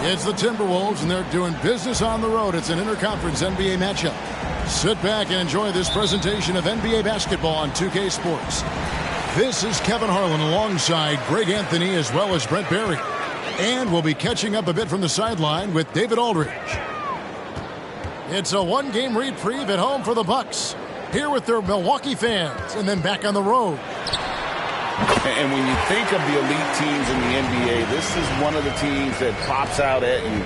It's the Timberwolves, and they're doing business on the road. It's an interconference NBA matchup. Sit back and enjoy this presentation of NBA basketball on 2K Sports. This is Kevin Harlan alongside Greg Anthony as well as Brent Barry. And we'll be catching up a bit from the sideline with David Aldridge. It's a one-game reprieve at home for the Bucks. Here with their Milwaukee fans, and then back on the road. And when you think of the elite teams in the NBA, this is one of the teams that pops out at you.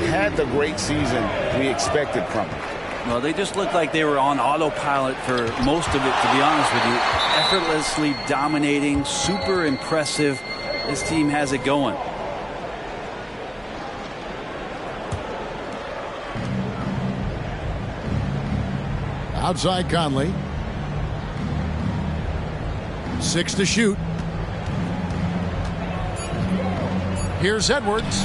Had the great season we expected from them. Well, they just looked like they were on autopilot for most of it, to be honest with you. Effortlessly dominating, super impressive. This team has it going. Outside Conley. 6 to shoot. Here's Edwards.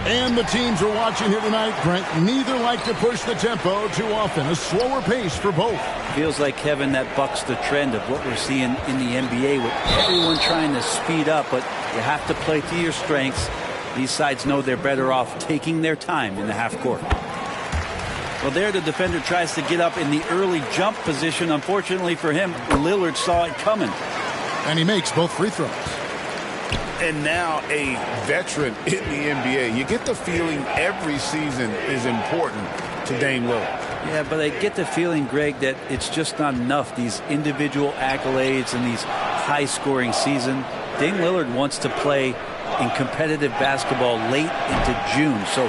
And the teams are watching here tonight, Brent. Neither like to push the tempo too often. A slower pace for both. Feels like, Kevin, that bucks the trend of what we're seeing in the NBA with everyone trying to speed up, but you have to play to your strengths. These sides know they're better off taking their time in the half court. Well, there the defender tries to get up in the early jump position. Unfortunately for him, Lillard saw it coming. And he makes both free throws. And now a veteran in the NBA. You get the feeling every season is important to Dame Lillard. Yeah, but I get the feeling, Greg, that it's just not enough. These individual accolades and these high-scoring season. Dame Lillard wants to play in competitive basketball late into June. So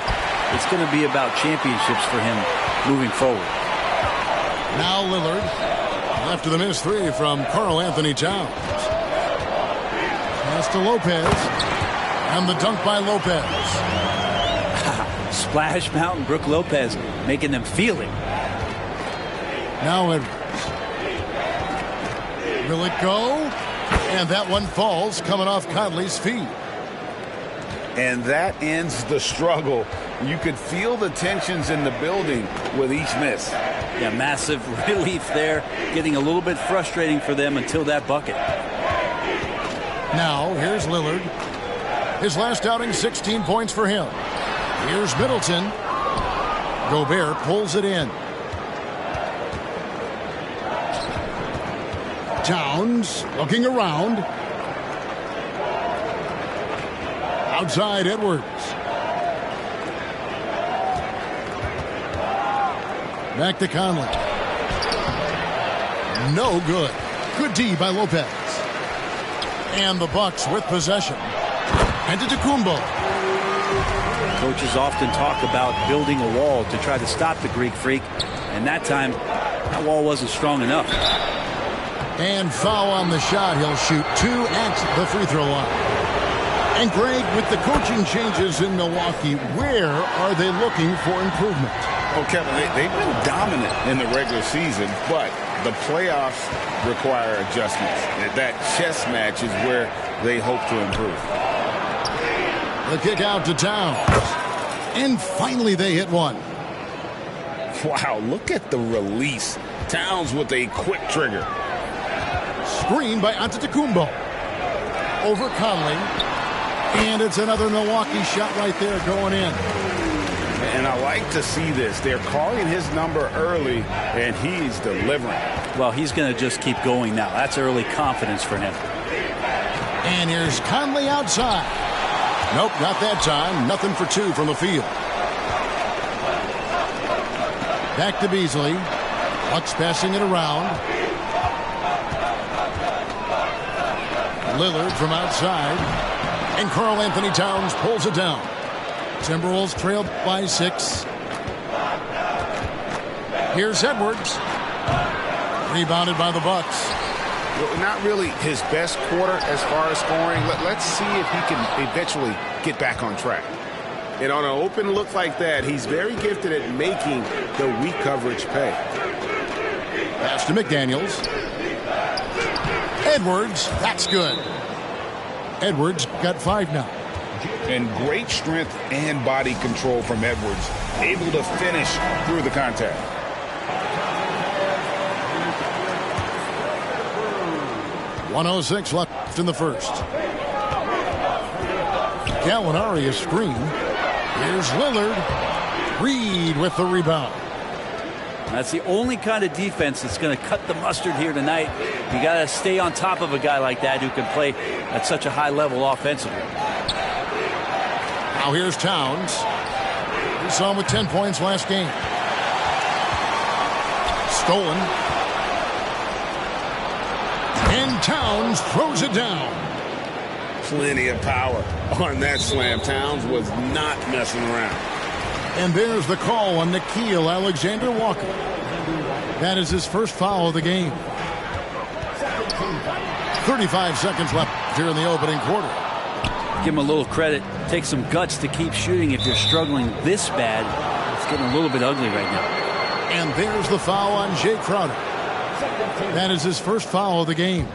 it's going to be about championships for him moving forward. Now Lillard. After the missed three from Karl Anthony Towns. Pass to Lopez. And the dunk by Lopez. Splash Mountain, Brook Lopez making them feel it. Now Edwards. Will it go? And that one falls coming off Conley's feet. And that ends the struggle. You could feel the tensions in the building with each miss. Yeah, massive relief there. Getting a little bit frustrating for them until that bucket. Now, here's Lillard. His last outing, 16 points for him. Here's Middleton. Gobert pulls it in. Towns looking around. Outside Edwards. Back to Conley. No good. Good D by Lopez. And the Bucks with possession. Antetokounmpo. Coaches often talk about building a wall to try to stop the Greek Freak. And that time, that wall wasn't strong enough. And foul on the shot. He'll shoot 2 at the free throw line. And Greg, with the coaching changes in Milwaukee, where are they looking for improvement? Oh, Kevin, they've been dominant in the regular season, but the playoffs require adjustments. That chess match is where they hope to improve. The kick out to Towns. And finally they hit one. Wow, look at the release. Towns with a quick trigger. Screen by Antetokounmpo. Over Conley. And it's another Milwaukee shot right there going in. And I like to see this. They're calling his number early, and he's delivering. Well, he's going to just keep going now. That's early confidence for him. And here's Conley outside. Nope, not that time. Nothing for 2 from the field. Back to Beasley. Bucks passing it around. Lillard from outside. And Karl Anthony Towns pulls it down. Timberwolves trailed by 6. Here's Edwards. Rebounded by the Bucks. Well, not really his best quarter as far as scoring. Let's see if he can eventually get back on track. And on an open look like that, he's very gifted at making the weak coverage pay. Pass to McDaniels. Edwards, that's good. Edwards got 5 now. And great strength and body control from Edwards. Able to finish through the contact. .106 left in the first. Gallinari a screen. Here's Lillard. Reed with the rebound. That's the only kind of defense that's going to cut the mustard here tonight. You got to stay on top of a guy like that who can play at such a high level offensively. Now here's Towns. We saw him with 10 points last game. Stolen. And Towns throws it down. Plenty of power on that slam. Towns was not messing around. And there's the call on Nickeil Alexander-Walker. That is his first foul of the game. 35 seconds left here in the opening quarter. Give him a little credit. Take some guts to keep shooting if you're struggling this bad. It's getting a little bit ugly right now. And there's the foul on Jay Crowder. That is his first foul of the game.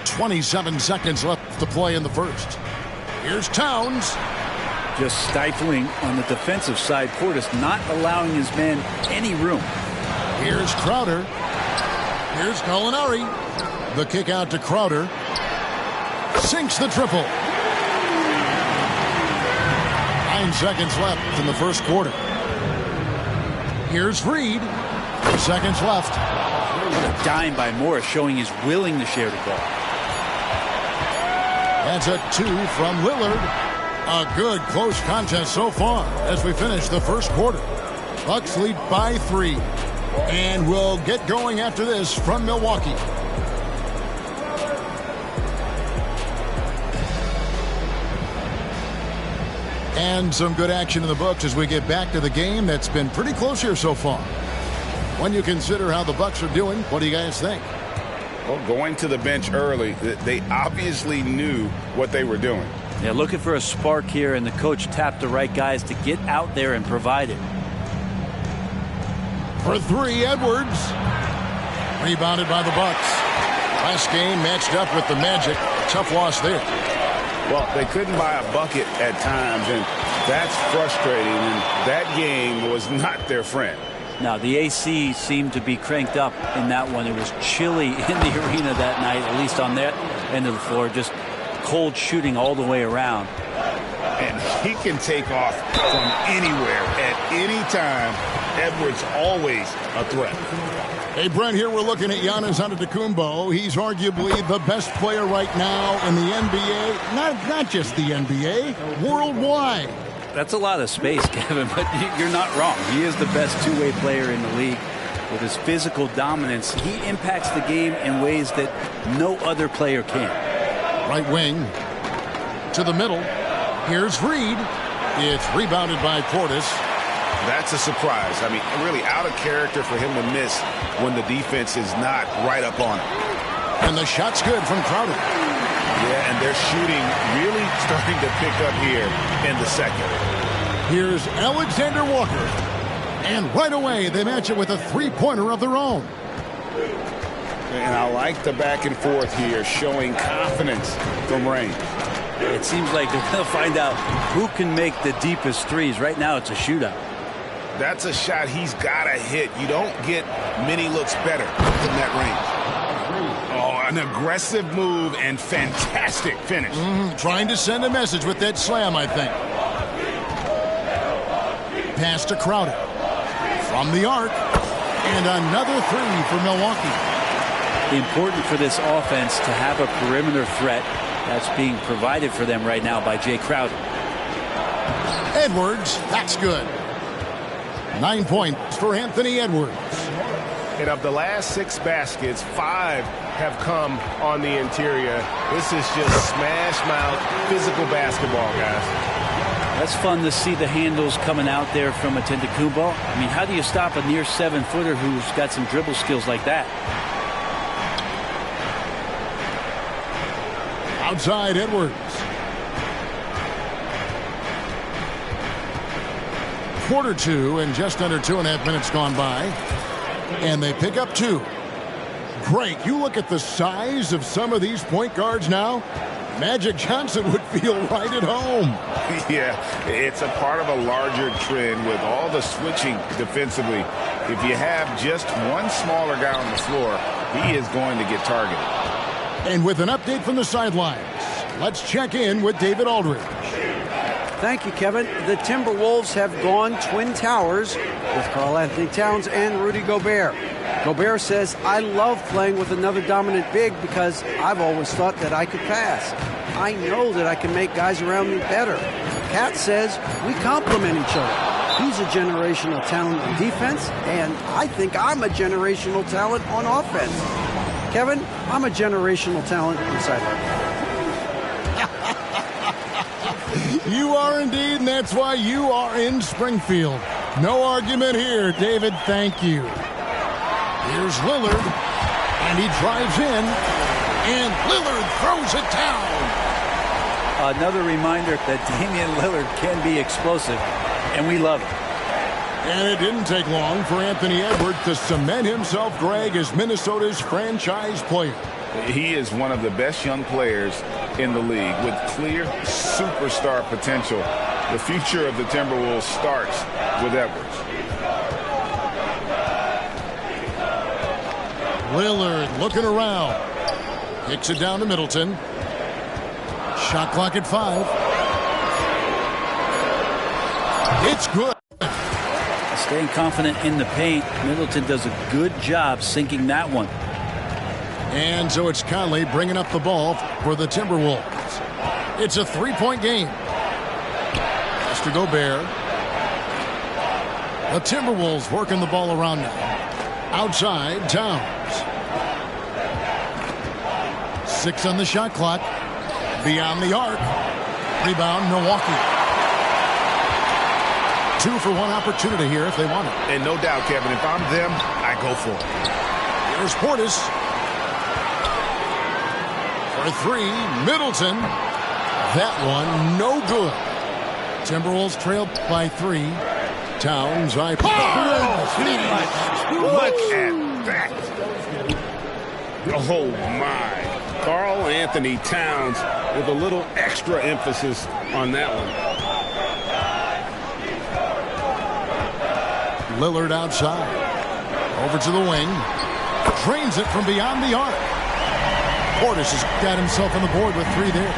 27 seconds left to play in the first. Here's Towns. Just stifling on the defensive side. Portis not allowing his men any room. Here's Crowder. Here's Gallinari. The kick out to Crowder. Sinks the triple. 9 seconds left in the first quarter. Here's Reed. 3 seconds left. A dime by Morris showing he's willing to share the ball. That's a 2 from Lillard. A good close contest so far as we finish the first quarter. Bucks lead by 3. And we'll get going after this from Milwaukee. And some good action in the books as we get back to the game that's been pretty close here so far. When you consider how the Bucks are doing, what do you guys think? Well, going to the bench early, they obviously knew what they were doing. Yeah, looking for a spark here, and the coach tapped the right guys to get out there and provide it. For 3, Edwards. Rebounded by the Bucks. Last game matched up with the Magic. Tough loss there. Well, they couldn't buy a bucket at times, and that's frustrating. And that game was not their friend. Now, the AC seemed to be cranked up in that one. It was chilly in the arena that night, at least on that end of the floor. Just cold shooting all the way around. And he can take off from anywhere at any time. Edwards always a threat. Hey, Brent, here we're looking at Giannis Antetokounmpo. He's arguably the best player right now in the NBA. Not just the NBA, worldwide. That's a lot of space, Kevin, but you're not wrong. He is the best two-way player in the league. With his physical dominance, he impacts the game in ways that no other player can. Right wing to the middle. Here's Reed. It's rebounded by Portis. That's a surprise. I mean, really out of character for him to miss when the defense is not right up on him. And the shot's good from Crowder. Yeah, and they're shooting really starting to pick up here in the second. Here's Alexander Walker. And right away, they match it with a three-pointer of their own. And I like the back and forth here, showing confidence from range. It seems like they're going to find out who can make the deepest threes. Right now, it's a shootout. That's a shot he's got to hit. You don't get many looks better from that range. Oh, an aggressive move and fantastic finish. Trying to send a message with that slam, I think. Pass to Crowder. From the arc. And another three for Milwaukee. Important for this offense to have a perimeter threat that's being provided for them right now by Jay Crowder. Edwards, that's good. 9 points for Anthony Edwards. And of the last 6 baskets, 5 have come on the interior. This is just smash mouth physical basketball, guys. That's fun to see the handles coming out there from Antetokounmpo. I mean, how do you stop a near 7-footer who's got some dribble skills like that? Outside Edwards. Quarter 2 and just under 2.5 minutes gone by. And they pick up 2. Greg, you look at the size of some of these point guards now. Magic Johnson would feel right at home. Yeah, it's a part of a larger trend with all the switching defensively. If you have just one smaller guy on the floor, he is going to get targeted. And with an update from the sidelines, let's check in with David Aldridge. Thank you, Kevin. The Timberwolves have gone Twin Towers with Karl-Anthony Towns and Rudy Gobert. Gobert says, I love playing with another dominant big because I've always thought that I could pass. I know that I can make guys around me better. Cat says, we complement each other. He's a generational talent on defense, and I think I'm a generational talent on offense. Kevin, I'm a generational talent on sideline. You are indeed, and that's why you are in Springfield. No argument here, David. Thank you. Here's Lillard, and he drives in, and Lillard throws it down. Another reminder that Damian Lillard can be explosive, and we love it. And it didn't take long for Anthony Edwards to cement himself, Greg, as Minnesota's franchise player. He is one of the best young players in the league with clear superstar potential. The future of the Timberwolves starts with Edwards. Lillard looking around. Kicks it down to Middleton. Shot clock at 5. It's good. Staying confident in the paint. Middleton does a good job sinking that one. And so it's Conley bringing up the ball for the Timberwolves. It's a three-point game. Mr. Gobert. The Timberwolves working the ball around now. Outside, Towns. 6 on the shot clock. Beyond the arc. Rebound, Milwaukee. 2 for 1 opportunity here if they want it. And no doubt, Kevin, if I'm them, I go for it. Here's Portis. For 3, Middleton. That one, no good. Timberwolves trailed by 3. Towns, Look at that. Oh, my. Karl-Anthony Towns with a little extra emphasis on that one. Lillard outside. Over to the wing. Drains it from beyond the arc. Portis has got himself on the board with 3 there.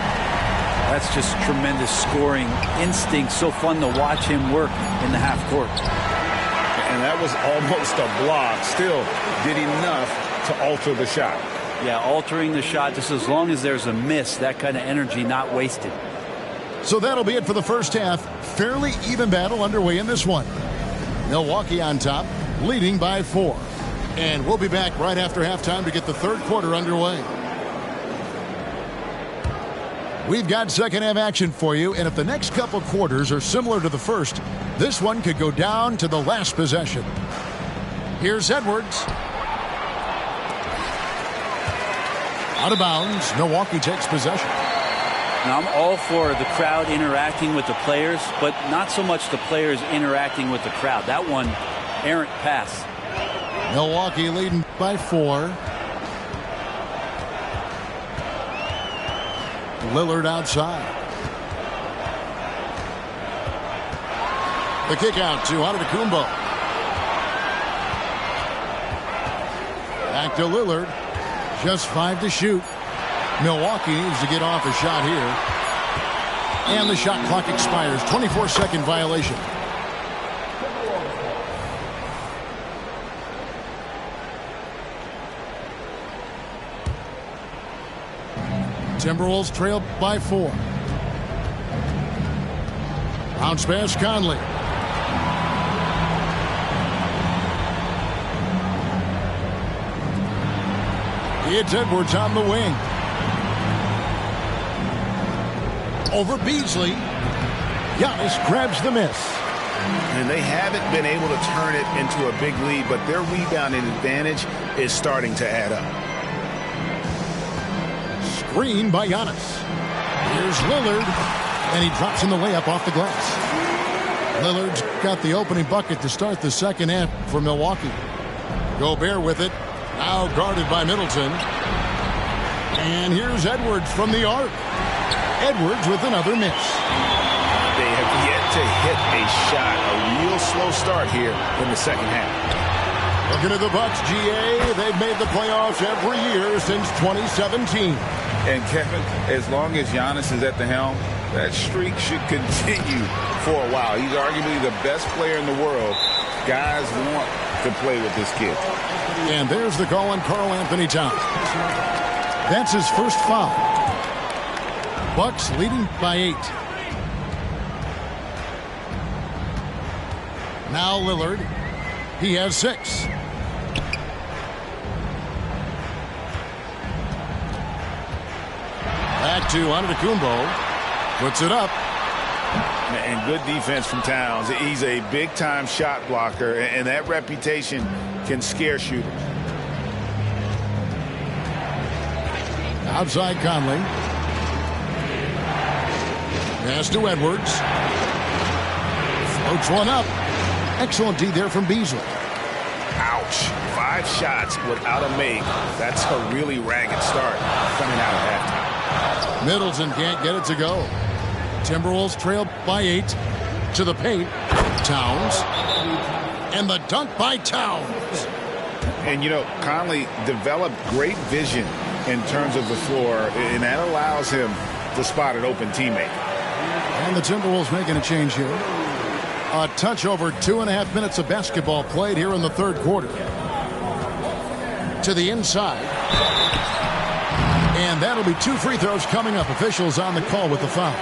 That's just tremendous scoring instinct. So fun to watch him work in the half court. And that was almost a block. Still did enough to alter the shot. Yeah, altering the shot just as long as there's a miss. That kind of energy not wasted. So that'll be it for the first half. Fairly even battle underway in this one. Milwaukee on top, leading by 4. And we'll be back right after halftime to get the third quarter underway. We've got second half action for you, and if the next couple quarters are similar to the first, this one could go down to the last possession. Here's Edwards. Out of bounds, Milwaukee takes possession. Now, I'm all for the crowd interacting with the players, but not so much the players interacting with the crowd. That one, errant pass. Milwaukee leading by 4. Lillard outside. The kick out to Antetokounmpo. Back to Lillard. Just 5 to shoot. Milwaukee needs to get off a shot here. And the shot clock expires. 24-second violation. Timberwolves trail by 4. Bounce pass, Conley. It's Edwards on the wing. Over Beasley. Giannis grabs the miss. And they haven't been able to turn it into a big lead, but their rebounding advantage is starting to add up. Screen by Giannis. Here's Lillard, and he drops in the layup off the glass. Lillard's got the opening bucket to start the second half for Milwaukee. Gobert with it, now guarded by Middleton. And here's Edwards from the arc. Edwards with another miss. They have yet to hit a shot, a real slow start here in the second half. Looking at the Bucks, GA, they've made the playoffs every year since 2017. And Kevin, as long as Giannis is at the helm, That streak should continue for a while. He's arguably the best player in the world. Guys want to play with this kid. And there's the call on Karl Anthony Towns. That's his first foul. Bucks leading by 8. Now Lillard. He has 6. Back to Antetokounmpo. Puts it up. And good defense from Towns. He's a big-time shot blocker, and that reputation can scare shooters. Outside Conley. Pass to Edwards. Floats one up. Excellent D there from Beasley. Ouch. 5 shots without a make. That's a really ragged start coming out of halftime. Middleton can't get it to go. Timberwolves trail by 8. To the paint. Towns. And the dunk by Towns. And, you know, Conley developed great vision in terms of the floor, and that allows him to spot an open teammate. And the Timberwolves making a change here. A touch over 2.5 minutes of basketball played here in the third quarter. To the inside. And that'll be 2 free throws coming up. Officials on the call with the foul.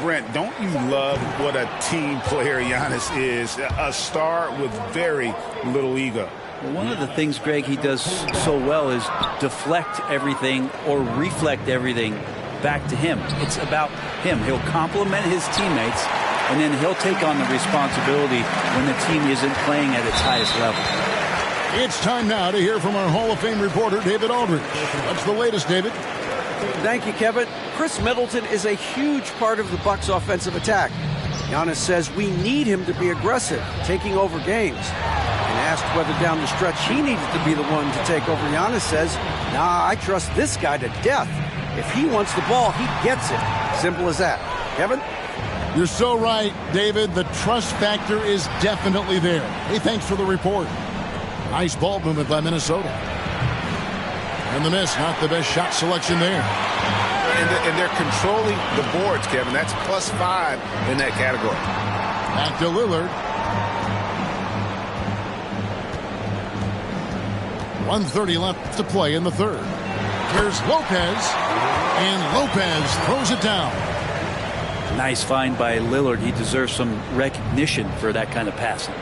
Brent, don't you love what a team player Giannis is? A star with very little ego. One of the things, Greg, he does so well is deflect everything or reflect everything back to him. It's about him. He'll compliment his teammates, and then he'll take on the responsibility when the team isn't playing at its highest level. It's time now to hear from our Hall of Fame reporter, David Aldridge. What's the latest, David? Thank you, Kevin. Chris Middleton is a huge part of the Bucks' offensive attack. Giannis says we need him to be aggressive, taking over games. And asked whether down the stretch he needed to be the one to take over, Giannis says, nah, I trust this guy to death. If he wants the ball, he gets it. Simple as that. Kevin? You're so right, David. The trust factor is definitely there. Hey, thanks for the report. Nice ball movement by Minnesota. And the miss, not the best shot selection there. And they're controlling the boards, Kevin. That's +5 in that category. Back to Lillard. 1:30 left to play in the third. Here's Lopez. And Lopez throws it down. Nice find by Lillard. He deserves some recognition for that kind of passing.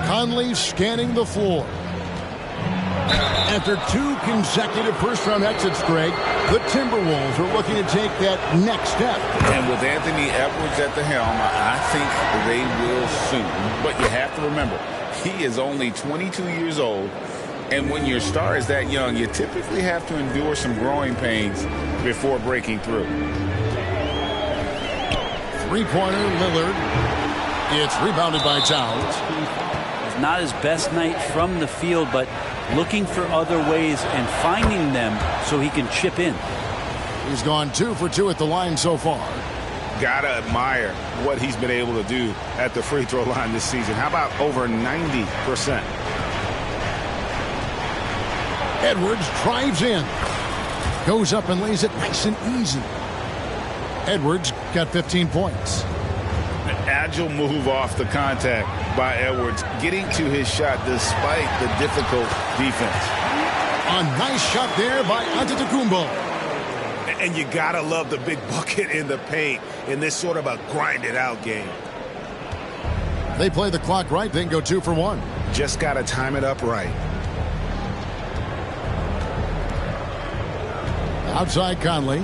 Conley scanning the floor. After 2 consecutive first-round exits, Greg, the Timberwolves are looking to take that next step. And with Anthony Edwards at the helm, I think they will soon. But you have to remember, he is only 22 years old. And when your star is that young, you typically have to endure some growing pains before breaking through. Three-pointer, Lillard. It's rebounded by Towns. Not his best night from the field, but looking for other ways and finding them so he can chip in. He's gone 2 for 2 at the line so far. Gotta admire what he's been able to do at the free throw line this season. How about over 90%? Edwards drives in. Goes up and lays it nice and easy. Edwards got 15 points. An agile move off the contact by Edwards, getting to his shot despite the difficult defense. A nice shot there by Antetokounmpo. And you gotta love the big bucket in the paint in this sort of a grinded-out game. They play the clock right, then go 2 for 1. Just gotta time it up right. Outside Conley.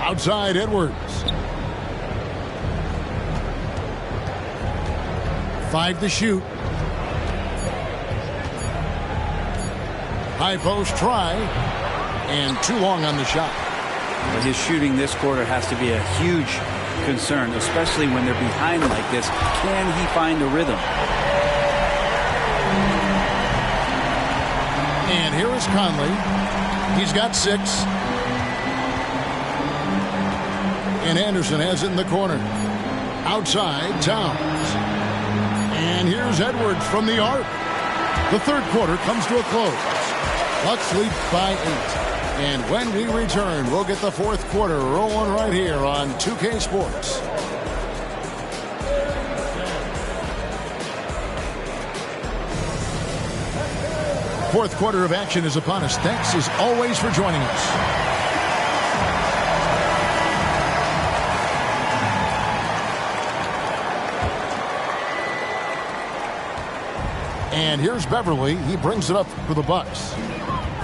Outside Edwards. 5 to shoot. High post try. And too long on the shot. But his shooting this quarter has to be a huge concern, especially when they're behind like this. Can he find a rhythm? And here is Conley. He's got 6. And Anderson has it in the corner. Outside, Towns. And here's Edwards from the arc. The third quarter comes to a close. Bucks lead by 8. And when we return, we'll get the fourth quarter rolling right here on 2K Sports. Fourth quarter of action is upon us. Thanks as always for joining us. And here's Beverly. He brings it up for the Bucks.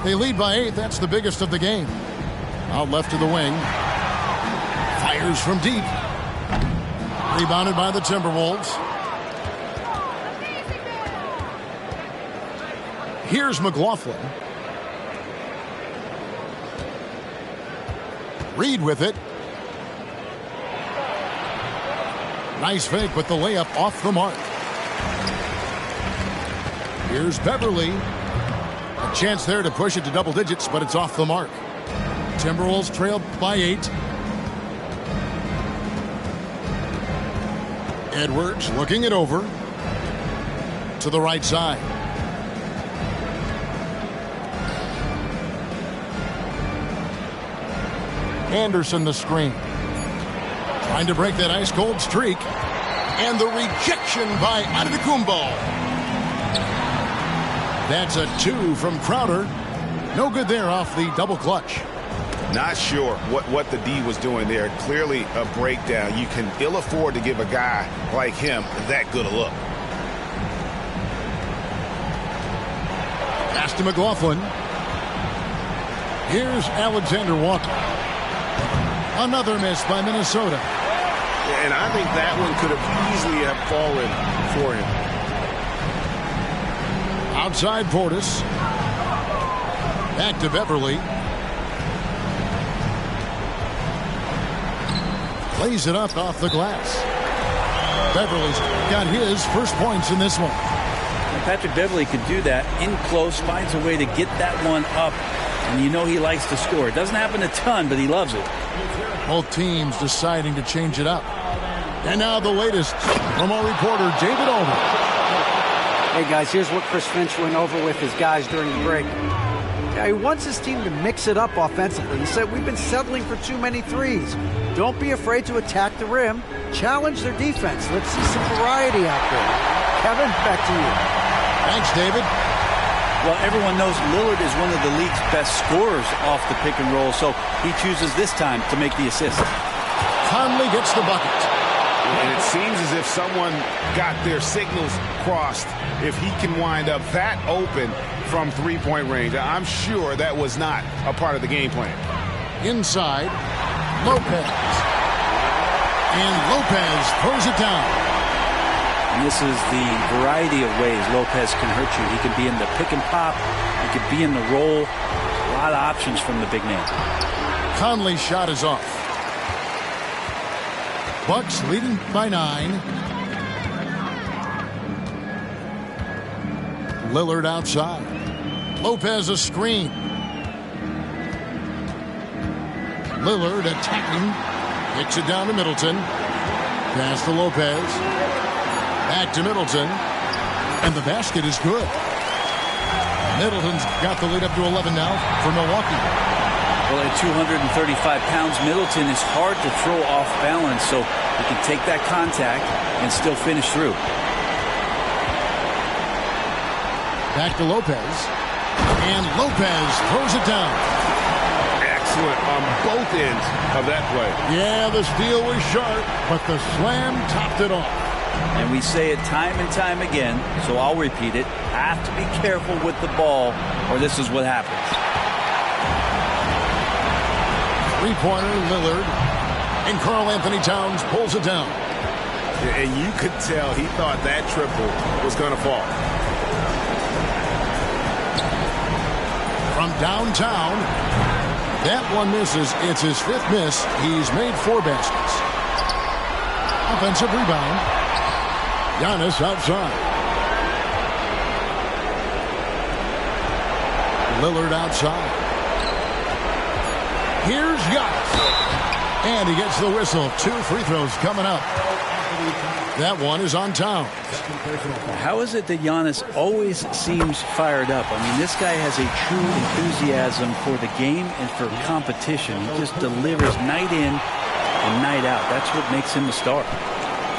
They lead by 8. That's the biggest of the game. Out left to the wing. Fires from deep. Rebounded by the Timberwolves. Here's McLaughlin. Reed with it. Nice fake, but the layup off the mark. Here's Beverly. A chance there to push it to double digits, but it's off the mark. Timberwolves trailed by 8. Edwards looking it over to the right side. Anderson the screen. Trying to break that ice-cold streak. And the rejection by Antetokounmpo. That's a 2 from Crowder. No good there off the double clutch. Not sure what the D was doing there. Clearly a breakdown. You can ill afford to give a guy like him that good a look. Pass to McLaughlin. Here's Alexander Walker. Another miss by Minnesota. And I think that one could have easily have fallen for him. Outside Portis. Back to Beverly. Plays it up off the glass. Beverly's got his first points in this one. Patrick Beverly could do that in close, finds a way to get that one up, and you know he likes to score. It doesn't happen a ton, but he loves it. Both teams deciding to change it up. And now the latest from our reporter, David Aldridge. Hey, guys, here's what Chris Finch went over with his guys during the break. Yeah, he wants his team to mix it up offensively. He said, we've been settling for too many threes. Don't be afraid to attack the rim. Challenge their defense. Let's see some variety out there. Kevin, back to you. Thanks, David. Well, everyone knows Lillard is one of the league's best scorers off the pick and roll, so he chooses this time to make the assist. Conley gets the bucket. And it seems as if someone got their signals crossed. If he can wind up that open from three-point range, I'm sure that was not a part of the game plan. Inside, Lopez. And Lopez throws it down. And this is the variety of ways Lopez can hurt you. He can be in the pick and pop. He could be in the roll. A lot of options from the big man. Conley's shot is off. Bucks leading by 9. Lillard outside. Lopez a screen. Lillard attacking. Kicks it down to Middleton. Pass to Lopez. Back to Middleton. And the basket is good. Middleton's got the lead up to 11 now for Milwaukee. Well, at 235 pounds, Middleton is hard to throw off balance, so he can take that contact and still finish through. Back to Lopez. And Lopez throws it down. Excellent on both ends of that play. Yeah, the steal was sharp, but the slam topped it off. And we say it time and time again, so I'll repeat it. Have to be careful with the ball, or this is what happens. Three-pointer, Lillard. And Karl Anthony Towns pulls it down. And you could tell he thought that triple was going to fall. From downtown, that one misses. It's his 5th miss. He's made 4 baskets. Offensive rebound. Giannis outside. Lillard outside. Here's Giannis. And he gets the whistle. 2 free throws coming up. That one is on Towns. How is it that Giannis always seems fired up? I mean, this guy has a true enthusiasm for the game and for competition. He just delivers night in and night out. That's what makes him a star.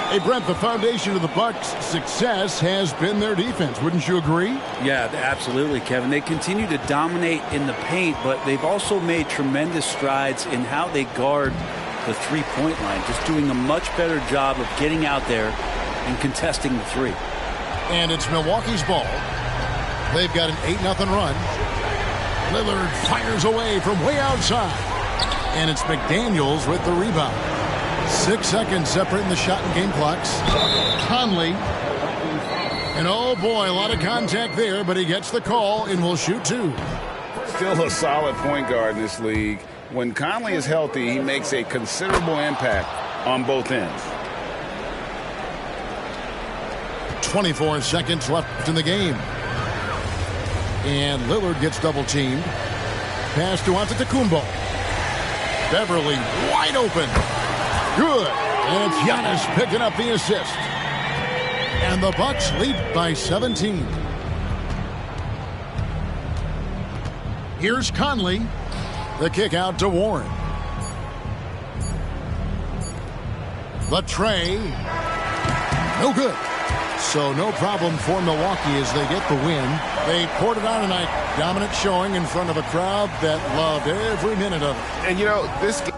Hey, Brent, the foundation of the Bucks' success has been their defense. Wouldn't you agree? Yeah, absolutely, Kevin. They continue to dominate in the paint, but they've also made tremendous strides in how they guard the three-point line, just doing a much better job of getting out there and contesting the three. And it's Milwaukee's ball. They've got an 8-0 run. Lillard fires away from way outside. And it's McDaniels with the rebound. 6 seconds separating the shot and game clocks. Conley. And oh boy, a lot of contact there, but he gets the call and will shoot 2. Still a solid point guard in this league. When Conley is healthy, he makes a considerable impact on both ends. 24 seconds left in the game. And Lillard gets double-teamed. Pass to Antetokounmpo. Beverly wide open. Good. And it's Giannis picking up the assist. And the Bucks lead by 17. Here's Conley. The kick out to Warren. The tray. No good. So no problem for Milwaukee as they get the win. They poured it on tonight. Dominant showing in front of a crowd that loved every minute of it. And, you know, this game